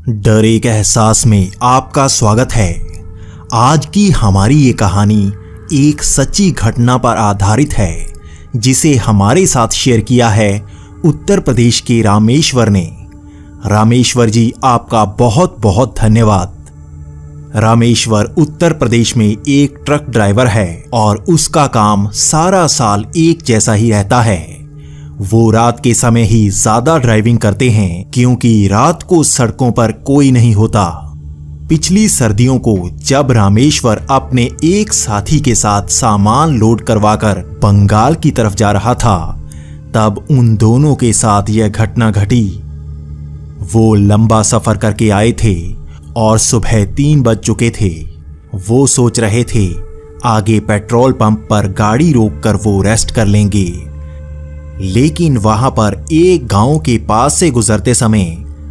डर एक एहसास में आपका स्वागत है। आज की हमारी ये कहानी एक सच्ची घटना पर आधारित है, जिसे हमारे साथ शेयर किया है उत्तर प्रदेश के रामेश्वर ने। रामेश्वर जी, आपका बहुत बहुत धन्यवाद। रामेश्वर उत्तर प्रदेश में एक ट्रक ड्राइवर है और उसका काम सारा साल एक जैसा ही रहता है। वो रात के समय ही ज्यादा ड्राइविंग करते हैं, क्योंकि रात को सड़कों पर कोई नहीं होता। पिछली सर्दियों को जब रामेश्वर अपने एक साथी के साथ सामान लोड करवाकर बंगाल की तरफ जा रहा था, तब उन दोनों के साथ यह घटना घटी। वो लंबा सफर करके आए थे और सुबह 3 बज चुके थे। वो सोच रहे थे आगे पेट्रोल पंप पर गाड़ी रोककर वो रेस्ट कर लेंगे, लेकिन वहां पर एक गांव के पास से गुजरते समय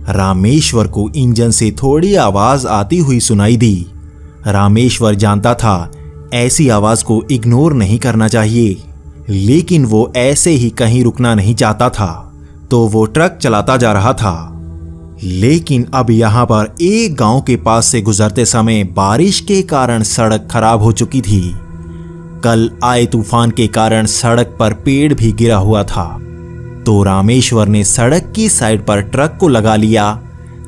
रामेश्वर को इंजन से थोड़ी आवाज आती हुई सुनाई दी। रामेश्वर जानता था ऐसी आवाज को इग्नोर नहीं करना चाहिए, लेकिन वो ऐसे ही कहीं रुकना नहीं चाहता था, तो वो ट्रक चलाता जा रहा था। लेकिन अब यहां पर एक गांव के पास से गुजरते समय बारिश के कारण सड़क खराब हो चुकी थी। कल आए तूफान के कारण सड़क पर पेड़ भी गिरा हुआ था, तो रामेश्वर ने सड़क की साइड पर ट्रक को लगा लिया।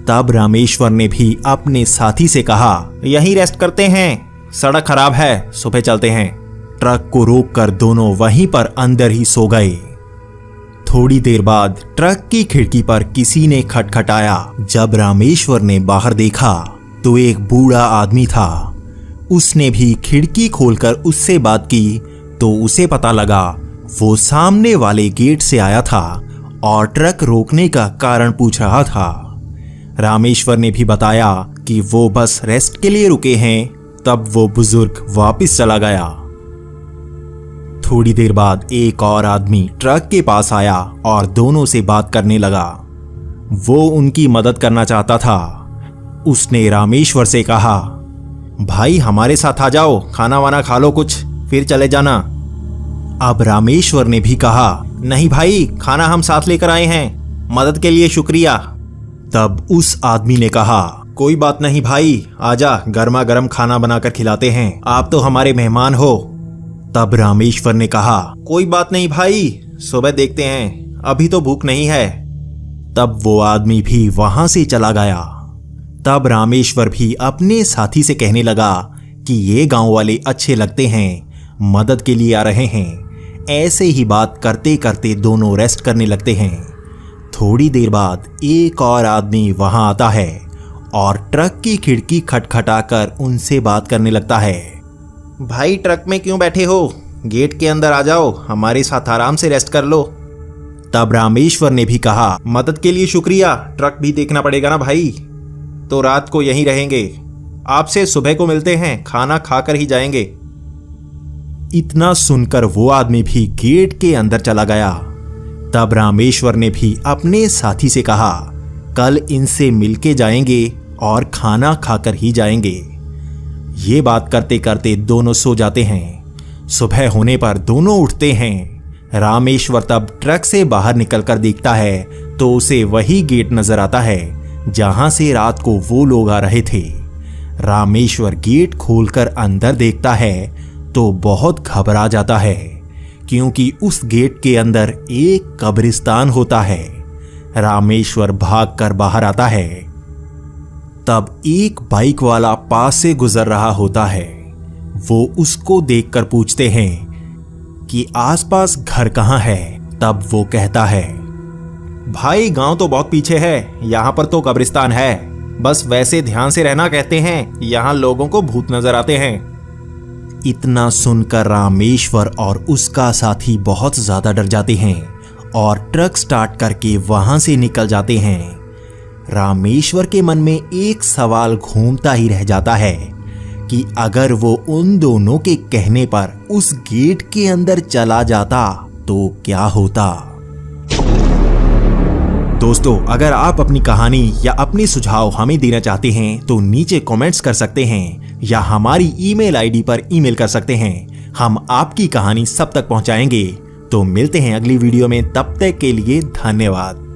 तब रामेश्वर ने भी अपने साथी से कहा, यहीं रेस्ट करते हैं, सड़क खराब है, सुबह चलते हैं। ट्रक को रोककर दोनों वहीं पर अंदर ही सो गए। थोड़ी देर बाद ट्रक की खिड़की पर किसी ने खटखटाया। जब रामेश्वर ने बाहर देखा तो एक बूढ़ा आदमी था। उसने भी खिड़की खोलकर उससे बात की तो उसे पता लगा वो सामने वाले गेट से आया था और ट्रक रोकने का कारण पूछ रहा था। रामेश्वर ने भी बताया कि वो बस रेस्ट के लिए रुके हैं। तब वो बुजुर्ग वापस चला गया। थोड़ी देर बाद एक और आदमी ट्रक के पास आया और दोनों से बात करने लगा। वो उनकी मदद करना चाहता था। उसने रामेश्वर से कहा, भाई हमारे साथ आ जाओ, खाना वाना खा लो कुछ, फिर चले जाना। अब रामेश्वर ने भी कहा, नहीं भाई, खाना हम साथ लेकर आए हैं, मदद के लिए शुक्रिया। तब उस आदमी ने कहा, कोई बात नहीं भाई, आजा, गर्मा गर्म खाना बनाकर खिलाते हैं, आप तो हमारे मेहमान हो। तब रामेश्वर ने कहा, कोई बात नहीं भाई, सुबह देखते हैं, अभी तो भूख नहीं है। तब वो आदमी भी वहां से चला गया। तब रामेश्वर भी अपने साथी से कहने लगा कि ये गांव वाले अच्छे लगते हैं, मदद के लिए आ रहे हैं। ऐसे ही बात करते करते दोनों रेस्ट करने लगते हैं। थोड़ी देर बाद एक और आदमी वहां आता है और ट्रक की खिड़की खटखटाकर उनसे बात करने लगता है। भाई ट्रक में क्यों बैठे हो, गेट के अंदर आ जाओ, हमारे साथ आराम से रेस्ट कर लो। तब रामेश्वर ने भी कहा, मदद के लिए शुक्रिया, ट्रक भी देखना पड़ेगा ना भाई, तो रात को यहीं रहेंगे, आपसे सुबह को मिलते हैं, खाना खाकर ही जाएंगे। इतना सुनकर वो आदमी भी गेट के अंदर चला गया। तब रामेश्वर ने भी अपने साथी से कहा, कल इनसे मिलके जाएंगे और खाना खाकर ही जाएंगे। ये बात करते करते दोनों सो जाते हैं। सुबह होने पर दोनों उठते हैं। रामेश्वर तब ट्रक से बाहर निकलकर देखता है तो उसे वही गेट नजर आता है जहां से रात को वो लोग आ रहे थे। रामेश्वर गेट खोलकर अंदर देखता है तो बहुत घबरा जाता है, क्योंकि उस गेट के अंदर एक कब्रिस्तान होता है। रामेश्वर भागकर बाहर आता है। तब एक बाइक वाला पास से गुजर रहा होता है। वो उसको देखकर पूछते हैं कि आसपास घर कहाँ है। तब वो कहता है, भाई गांव तो बहुत पीछे है, यहाँ पर तो कब्रिस्तान है, बस वैसे ध्यान से रहना कहते हैं, यहाँ लोगों को भूत नजर आते हैं। इतना सुनकर रामेश्वर और उसका साथी बहुत ज्यादा डर जाते हैं और ट्रक स्टार्ट करके वहां से निकल जाते हैं। रामेश्वर के मन में एक सवाल घूमता ही रह जाता है कि अगर वो उन दोनों के कहने पर उस गेट के अंदर चला जाता तो क्या होता। दोस्तों, अगर आप अपनी कहानी या अपने सुझाव हमें देना चाहते हैं तो नीचे कमेंट्स कर सकते हैं या हमारी ईमेल आईडी पर ईमेल कर सकते हैं। हम आपकी कहानी सब तक पहुंचाएंगे। तो मिलते हैं अगली वीडियो में, तब तक के लिए धन्यवाद।